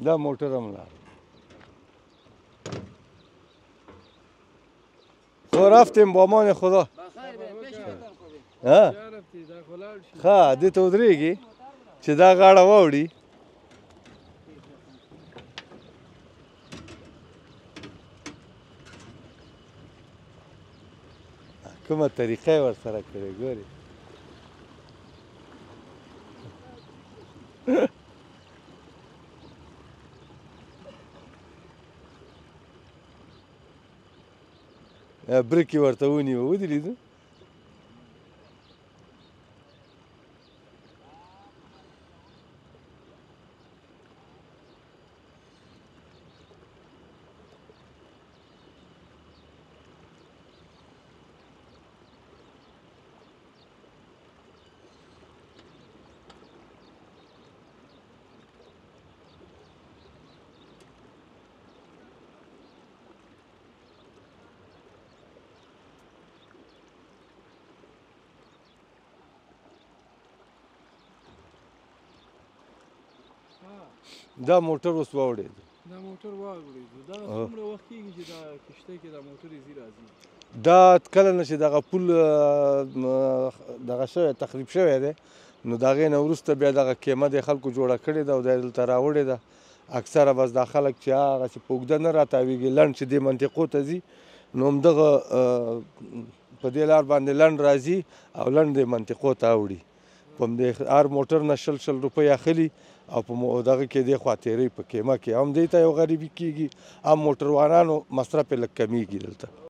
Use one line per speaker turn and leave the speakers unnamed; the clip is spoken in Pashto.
دا موټر هم لاړ خو رفتیم با امان خدا ها ښه دې ته ودرېږي چې دا غاړه واوړي کومه طریقه یې ورسره کړې ګورې برک یې ورته ونیوه ودې لیدو دا موټر اوس واوړېد
دا موټر واوړېدو دا څومره وخت کېږي چې دا کښتۍ کې دا موټر ځي راځي
دا کله نه چې دغه پل دغه شوی تخریب شوی دی نو د هغې نه وروسته بیا دغه کیمه د خلکو جوړه کړې ده او دا یې دلته راوړې ده اکثره بس دا خلک چې هغسې په اوږده نه راتاویږي لنډ چې دې منطقو ته ځي نو همدغه په دې لار باندې لنډ راځي او لنډ دې منطقو ته اوړي په همدې هر موټر نه شل روپۍ اخلي او په دغه کې دې خوا تېروي په کیمه کې هم دې ته یو غریبي کېږي هم موټروانانو مصرف یې لږ کمیږي دلته